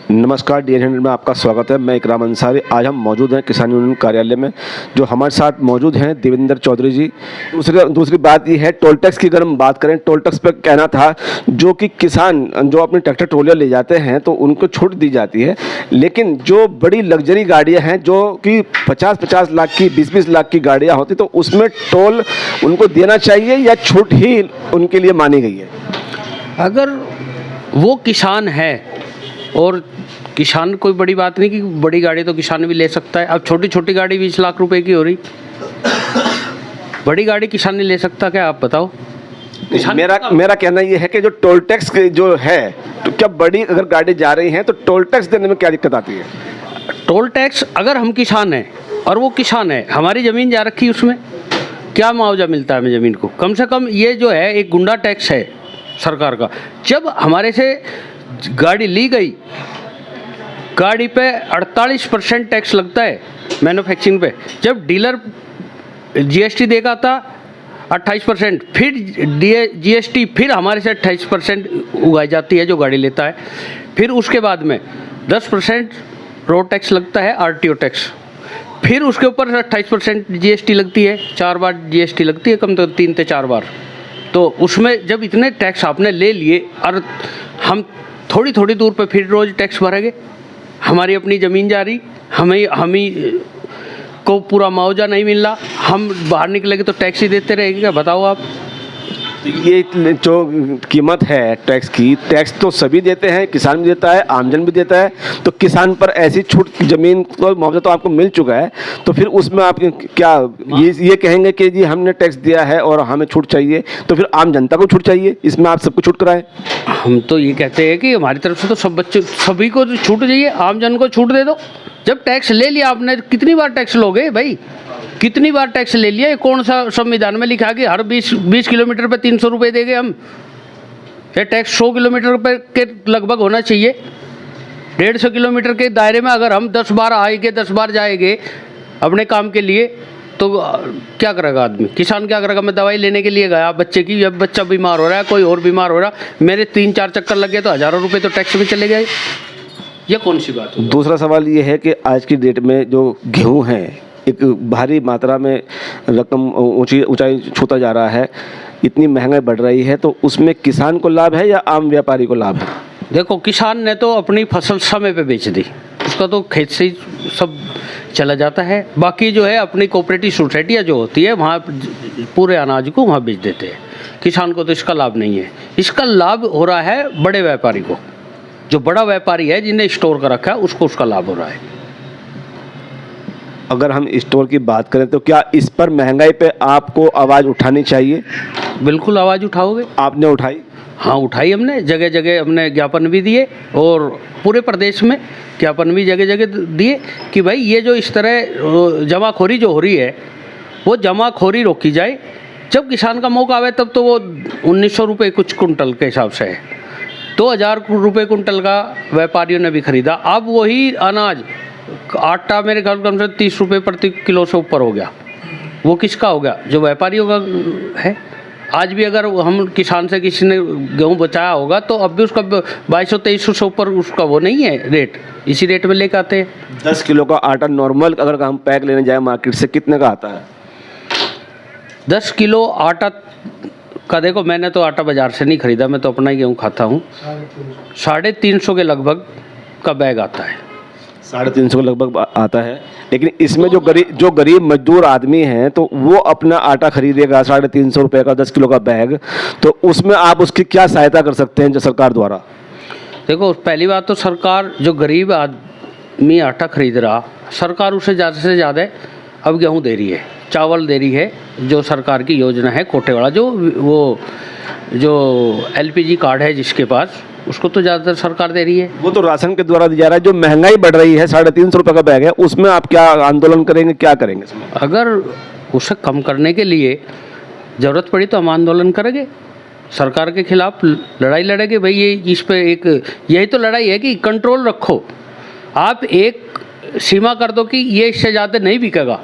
नमस्कार D N में आपका स्वागत है। मैं इकराम अंसारी। आज हम मौजूद हैं किसान यूनियन कार्यालय में। जो हमारे साथ मौजूद हैं देवेंद्र चौधरी जी। दूसरी बात ये है, टोल टैक्स की अगर हम बात करें, टोल टैक्स पर कहना था जो कि किसान जो अपने ट्रैक्टर ट्रॉलियाँ ले जाते हैं तो उनको छूट दी जाती है, लेकिन जो बड़ी लग्जरी गाड़ियाँ हैं जो कि 50-50 लाख की 20-20 लाख की गाड़ियाँ होती तो उसमें टोल उनको देना चाहिए या छूट ही उनके लिए मानी गई है? अगर वो किसान है और किसान कोई बड़ी बात नहीं कि बड़ी गाड़ी तो किसान भी ले सकता है। अब छोटी छोटी गाड़ी 20 लाख रुपए की हो रही, बड़ी गाड़ी किसान नहीं ले सकता क्या? आप बताओ। मेरा कहना ये है कि जो टोल टैक्स जो है, तो क्या बड़ी अगर गाड़ी जा रही है तो टोल टैक्स देने में क्या दिक्कत आती है? टोल टैक्स अगर हम किसान हैं और वो किसान है, हमारी ज़मीन जा रखी, उसमें क्या मुआवजा मिलता है हमें ज़मीन को? कम से कम ये जो है एक गुंडा टैक्स है सरकार का। जब हमारे से गाड़ी ली गई, गाड़ी पे 48% टैक्स लगता है मैन्युफैक्चरिंग पे। जब डीलर जीएसटी देगा था 28%, फिर जीएसटी फिर हमारे से 28% उगाई जाती है जो गाड़ी लेता है। फिर उसके बाद में 10% रोड टैक्स लगता है, आरटीओ टैक्स। फिर उसके ऊपर 28% जीएसटी लगती है। 4 बार जीएसटी लगती है, कम तो 3 से 4 बार। तो उसमें जब इतने टैक्स आपने ले लिए और हम थोड़ी थोड़ी दूर पे फिर रोज़ टैक्स भरेंगे, हमारी अपनी ज़मीन जा रही, हम ही को पूरा मुआवजा नहीं मिल रहा, हम बाहर निकलेंगे तो टैक्स ही देते रहेंगे क्या? बताओ आप। तो ये जो कीमत है टैक्स की, टैक्स तो सभी देते हैं, किसान भी देता है, आमजन भी देता है। तो किसान पर ऐसी छूट, ज़मीन को मुआवजा तो आपको मिल चुका है, तो फिर उसमें आप क्या ये कहेंगे कि जी हमने टैक्स दिया है और हमें छूट चाहिए, तो फिर आम जनता को छूट चाहिए, इसमें आप सबको छूट कराएं? हम तो ये कहते हैं कि हमारी तरफ से तो सभी को छूट चाहिए, आम जन को छूट दे दो। जब टैक्स ले लिया आपने, कितनी बार टैक्स लोगे भाई? कितनी बार टैक्स ले लिया? कौन सा संविधान में लिखा कि हर 20 किलोमीटर पे 300 रुपये देंगे हम? ये टैक्स 100 किलोमीटर पे के लगभग होना चाहिए। 150 किलोमीटर के दायरे में अगर हम 10 बार आएंगे, 10 बार जाएंगे अपने काम के लिए, तो क्या करेगा आदमी? किसान क्या करेगा? मैं दवाई लेने के लिए गया बच्चे की, जब बच्चा बीमार हो रहा है, कोई और बीमार हो रहा, मेरे 3-4 चक्कर लग गए तो हज़ारों रुपये तो टैक्स में चले गए। ये कौन सी बात है? दूसरा सवाल ये है कि आज की डेट में जो गेहूँ है एक भारी मात्रा में रकम ऊंचाई छूता जा रहा है, इतनी महंगाई बढ़ रही है, तो उसमें किसान को लाभ है या आम व्यापारी को लाभ है? देखो, किसान ने तो अपनी फसल समय पे बेच दी, उसका तो खेत से ही सब चला जाता है। बाकी जो है अपनी कोऑपरेटिव सोसाइटियाँ जो होती है वहाँ पूरे अनाज को वहाँ बेच देते हैं। किसान को तो इसका लाभ नहीं है। इसका लाभ हो रहा है बड़े व्यापारी को। जो बड़ा व्यापारी है जिन्हें स्टोर कर रखा है उसको उसका लाभ हो रहा है। अगर हम स्टोर की बात करें तो क्या इस पर महंगाई पे आपको आवाज़ उठानी चाहिए? बिल्कुल आवाज़ उठाओगे। आपने उठाई? हाँ, उठाई हमने। जगह जगह हमने ज्ञापन भी दिए और पूरे प्रदेश में ज्ञापन भी जगह जगह दिए कि भाई ये जो इस तरह जमाखोरी जो हो रही है वो जमाखोरी रोकी जाए। जब किसान का मौका आवे तब तो वो 1900 रुपये कुछ कुंटल के हिसाब से है, 2000 रुपये कुंटल का व्यापारियों ने भी खरीदा। अब वही अनाज आटा मेरे ख्याल कम से 30 रुपये प्रति किलो से ऊपर हो गया। वो किसका हो गया? जो व्यापारियों का है। आज भी अगर हम किसान से किसी ने गेहूँ बचाया होगा तो अब भी उसका 2200-2300 से ऊपर उसका वो नहीं है रेट, इसी रेट में लेकर आते हैं। 10 किलो का आटा नॉर्मल अगर हम पैक लेने जाए मार्केट से कितने का आता है? 10 किलो आटा का देखो, मैंने तो आटा बाज़ार से नहीं खरीदा, मैं तो अपना ही गेहूँ खाता हूँ। 350 के लगभग का बैग आता है। 350 के लगभग आता है, लेकिन इसमें जो गरीब मजदूर आदमी हैं तो वो अपना आटा खरीदेगा 350 रुपये का 10 किलो का बैग, तो उसमें आप उसकी क्या सहायता कर सकते हैं जो सरकार द्वारा? देखो, पहली बात तो सरकार जो गरीब आदमी आटा खरीद रहा, सरकार उसे ज़्यादा से ज़्यादा अब गेहूँ दे रही है, चावल दे रही है। जो सरकार की योजना है कोटे वाला, जो LPG कार्ड है जिसके पास, उसको तो ज़्यादातर सरकार दे रही है। वो तो राशन के द्वारा दिया जा रहा है। जो महंगाई बढ़ रही है, 350 रुपये का बैग है, उसमें आप क्या आंदोलन करेंगे, क्या करेंगे इसमें? अगर उसे कम करने के लिए ज़रूरत पड़ी तो हम आंदोलन करेंगे, सरकार के खिलाफ लड़ाई लड़ेंगे। भाई ये इस पे एक यही तो लड़ाई है कि कंट्रोल रखो। आप एक सीमा कर दो कि ये इससे ज़्यादा नहीं बिकेगा।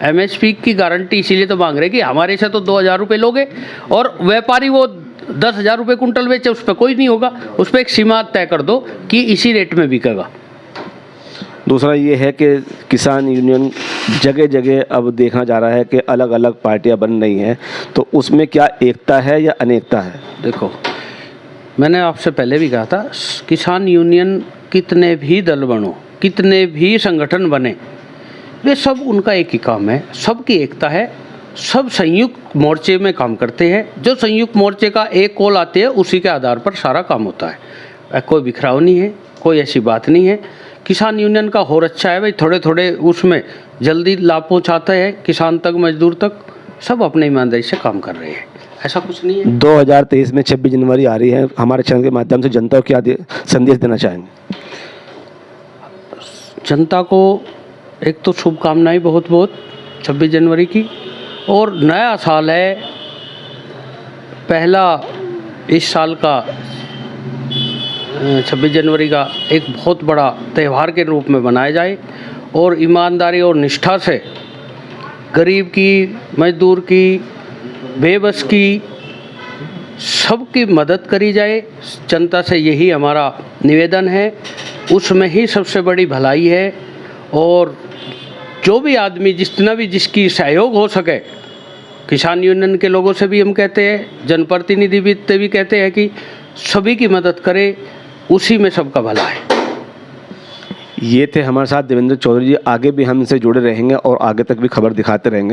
MSP की गारंटी इसीलिए तो मांग रहे कि हमारे से तो 2000 रुपये लोगे और व्यापारी वो 10,000 रुपये कुंटल बेचे, उस पर कोई नहीं होगा। उस पर एक सीमा तय कर दो कि इसी रेट में बिकेगा। दूसरा ये है कि किसान यूनियन जगह जगह अब देखा जा रहा है कि अलग अलग पार्टियां बन रही हैं, तो उसमें क्या एकता है या अनेकता है? देखो, मैंने आपसे पहले भी कहा था, किसान यूनियन कितने भी दल बनो, कितने भी संगठन बने, वे सब उनका एक ही काम है, सबकी एकता है, सब संयुक्त मोर्चे में काम करते हैं। जो संयुक्त मोर्चे का एक कॉल आते हैं उसी के आधार पर सारा काम होता है। कोई बिखराव नहीं है, कोई ऐसी बात नहीं है। किसान यूनियन का और अच्छा है भाई, थोड़े थोड़े उसमें जल्दी लाभ पहुँचाते हैं किसान तक, मजदूर तक, सब अपने ईमानदारी से काम कर रहे हैं, ऐसा कुछ नहीं है। 2023 में 26 जनवरी आ रही है, हमारे चैनल के माध्यम से जनता को क्या संदेश देना चाहेंगे? जनता को एक तो शुभकामनाएं बहुत बहुत 26 जनवरी की, और नया साल है, पहला इस साल का 26 जनवरी का एक बहुत बड़ा त्यौहार के रूप में मनाया जाए, और ईमानदारी और निष्ठा से गरीब की, मजदूर की, बेबस की, सबकी मदद करी जाए। जनता से यही हमारा निवेदन है, उसमें ही सबसे बड़ी भलाई है। और जो भी आदमी, जितना भी जिसकी सहयोग हो सके, किसान यूनियन के लोगों से भी हम कहते हैं, जनप्रतिनिधि भी कहते हैं कि सभी की मदद करें, उसी में सबका भला है। ये थे हमारे साथ देवेंद्र चौधरी जी। आगे भी हम इनसे जुड़े रहेंगे और आगे तक भी खबर दिखाते रहेंगे।